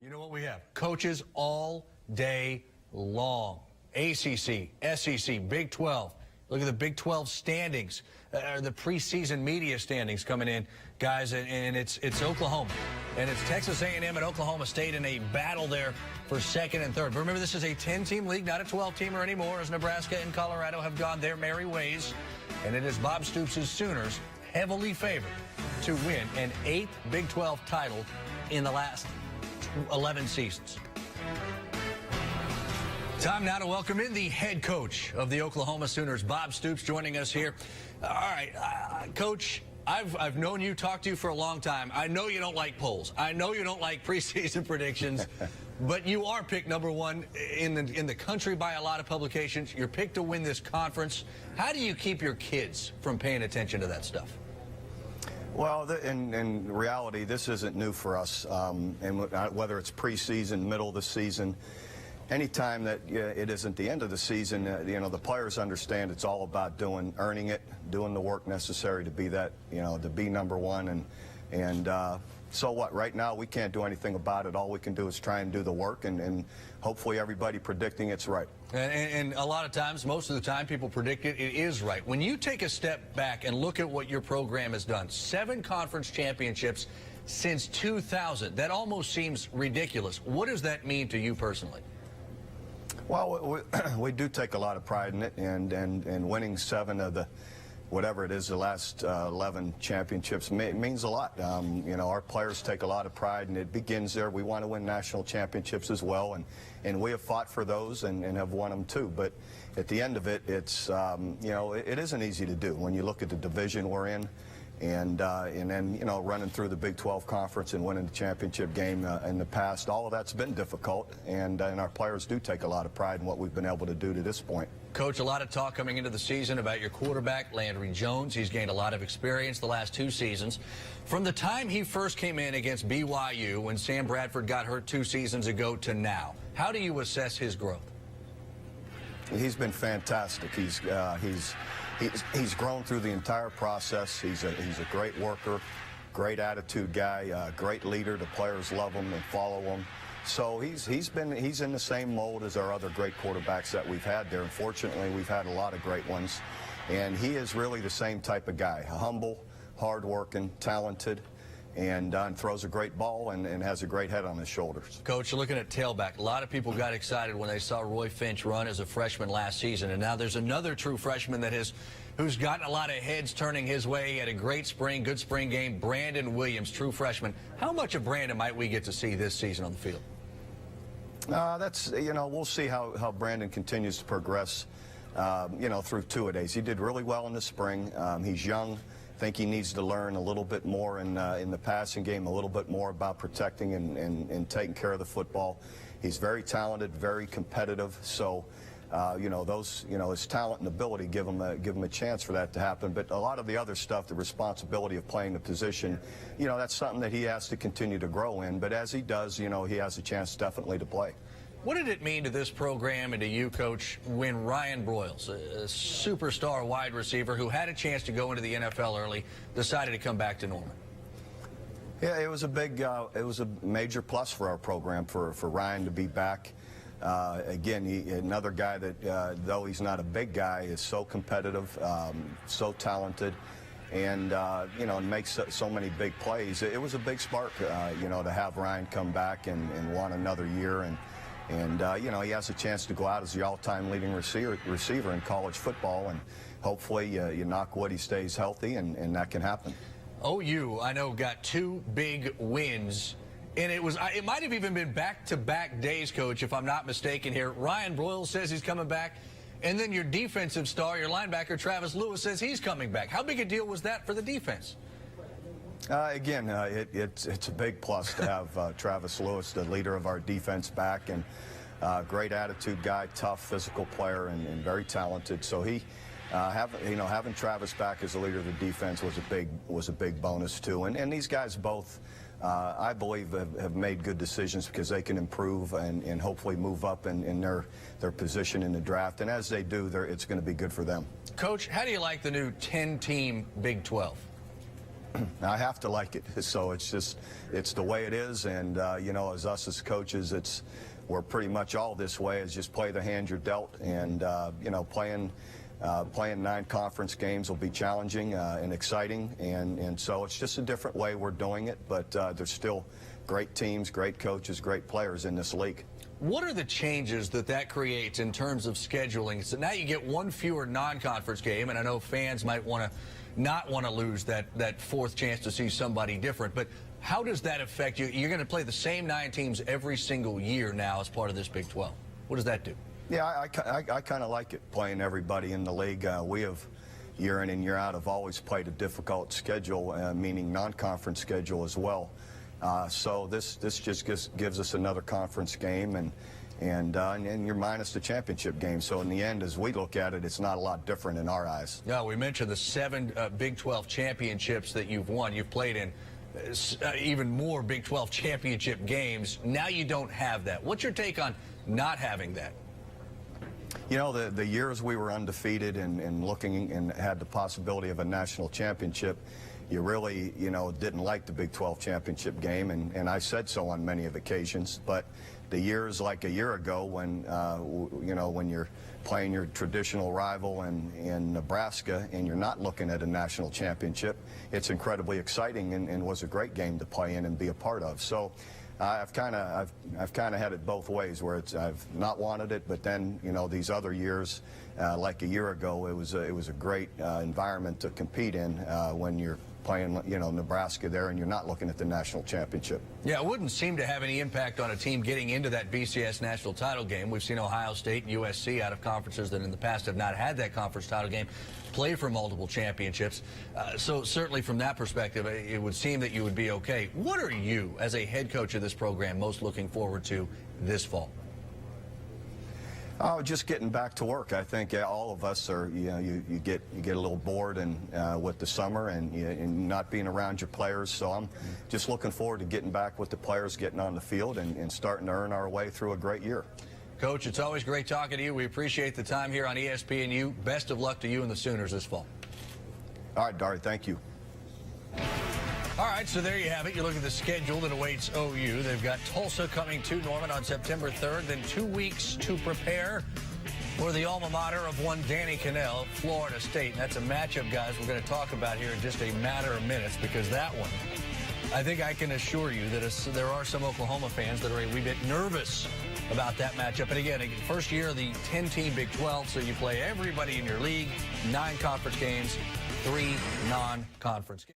You know what we have? Coaches all day long. ACC, SEC, Big 12. Look at the Big 12 standings, the preseason media standings coming in, guys, and it's Oklahoma. And it's Texas A&M and Oklahoma State in a battle there for second and third. But remember, this is a 10-team league, not a 12-teamer anymore, as Nebraska and Colorado have gone their merry ways. And it is Bob Stoops' Sooners heavily favored to win an 8th Big 12 title in the last 11 seasons. Time now to welcome in the head coach of the Oklahoma Sooners, Bob Stoops, joining us here. All right, Coach, I've known you, talked to you for a long time. I know you don't like polls. I know you don't like preseason predictions, but you are picked number one in the country by a lot of publications. You're picked to win this conference. How do you keep your kids from paying attention to that stuff? Well, in reality, this isn't new for us, and whether it's preseason, middle of the season, anytime that it isn't the end of the season, the players understand it's all about earning it, doing the work necessary to be that, to be number one, and so what? Right now, we can't do anything about it. All we can do is try and do the work, and hopefully everybody predicting it's right. And a lot of times, most of the time, people predict it is right. When you take a step back and look at what your program has done, 7 conference championships since 2000, that almost seems ridiculous. What does that mean to you personally? Well, we do take a lot of pride in it, and winning 7 of the whatever it is, the last 11 championships means a lot. Our players take a lot of pride, and it begins there. We want to win national championships as well, and we have fought for those and have won them too. But at the end of it, it's it isn't easy to do when you look at the division we're in, and then running through the Big 12 conference and winning the championship game in the past. All of that's been difficult, and our players do take a lot of pride in what we've been able to do to this point. Coach, a lot of talk coming into the season about your quarterback, Landry Jones. He's gained a lot of experience the last 2 seasons. From the time he first came in against BYU when Sam Bradford got hurt 2 seasons ago to now, how do you assess his growth? He's been fantastic. He's grown through the entire process. He's a great worker, great attitude guy, great leader. The players love him and follow him. So he's in the same mold as our other great quarterbacks that we've had there. Unfortunately, we've had a lot of great ones, and he is really the same type of guy: humble, hardworking, talented, and throws a great ball and has a great head on his shoulders. Coach, you're looking at tailback. A lot of people got excited when they saw Roy Finch run as a freshman last season, and now there's another true freshman who's gotten a lot of heads turning his way. He had a great spring, good spring game. Brandon Williams, true freshman. How much of Brandon might we get to see this season on the field? We'll see how Brandon continues to progress, through 2-a-days. He did really well in the spring. He's young. I think he needs to learn a little bit more in the passing game, a little bit more about protecting and taking care of the football. He's very talented, very competitive. So, his talent and ability give him a chance for that to happen. But a lot of the other stuff, the responsibility of playing the position, that's something that he has to continue to grow in. But as he does, he has a chance definitely to play. What did it mean to this program and to you, Coach, when Ryan Broyles, a superstar wide receiver who had a chance to go into the NFL early, decided to come back to Norman? Yeah, it was a major plus for our program for Ryan to be back. Again, another guy that, though he's not a big guy, is so competitive, so talented, and makes so many big plays. It was a big spark, to have Ryan come back and want another year, and he has a chance to go out as the all-time leading receiver in college football, and hopefully, you knock wood, he stays healthy, and that can happen. OU, I know, got 2 big wins. And it might have even been back-to-back days, Coach, if I'm not mistaken here. Ryan Broyles says he's coming back, and then your defensive star, your linebacker, Travis Lewis, says he's coming back. How big a deal was that for the defense? Again, it's a big plus to have Travis Lewis, the leader of our defense, back, and great attitude guy, tough physical player, and very talented. So having Travis back as the leader of the defense was a big bonus too. And these guys both, I believe, have made good decisions because they can improve and hopefully move up in their position in the draft. And as they do, it's going to be good for them. Coach, how do you like the new 10-team Big 12? I have to like it. So it's the way it is. And, you know, as us as coaches, we're pretty much all this way, is just play the hand you're dealt. And, you know, playing 9 conference games will be challenging and exciting. And so it's just a different way we're doing it. But there's still great teams, great coaches, great players in this league. What are the changes that creates in terms of scheduling? So now you get one fewer non-conference game, and I know fans might not want to lose that fourth chance to see somebody different, but how does that affect you? You're going to play the same 9 teams every single year now as part of this Big 12. What does that do? Yeah, I kind of like it, playing everybody in the league. We have, year in and year out, have always played a difficult schedule, meaning non-conference schedule as well. So this just gives us another conference game, and you're minus the championship game. So in the end, as we look at it, it's not a lot different in our eyes. Yeah, we mentioned the 7 Big 12 championships that you've won. You've played in even more Big 12 championship games. Now you don't have that. What's your take on not having that? You know, the years we were undefeated and looking and had the possibility of a national championship, you really, you know, didn't like the Big 12 championship game, and I said so on many of occasions. But the years like a year ago when, you know, when you're playing your traditional rival in Nebraska and you're not looking at a national championship, it's incredibly exciting and was a great game to play in and be a part of. So I've kind of had it both ways, where I've not wanted it, but then, you know, these other years, like a year ago, it was a great environment to compete in when you're playing, you know, Nebraska there and you're not looking at the national championship. Yeah, it wouldn't seem to have any impact on a team getting into that BCS national title game. We've seen Ohio State and USC, out of conferences that in the past have not had that conference title game, play for multiple championships. So certainly from that perspective, it would seem that you would be okay. What are you, as a head coach of this program, most looking forward to this fall? Oh, just getting back to work. I think all of us are, you know, you get a little bored with the summer and not being around your players. So I'm just looking forward to getting back with the players, getting on the field and starting to earn our way through a great year. Coach, it's always great talking to you. We appreciate the time here on ESPNU. Best of luck to you and the Sooners this fall. All right, Dari, thank you. All right, so there you have it. You look at the schedule that awaits OU. They've got Tulsa coming to Norman on September 3rd, then 2 weeks to prepare for the alma mater of one Danny Cannell, Florida State. And that's a matchup, guys, we're going to talk about here in just a matter of minutes, because that one, I think I can assure you that there are some Oklahoma fans that are a wee bit nervous about that matchup. And again, first year of the 10-team Big 12, so you play everybody in your league, 9 conference games, 3 non-conference games.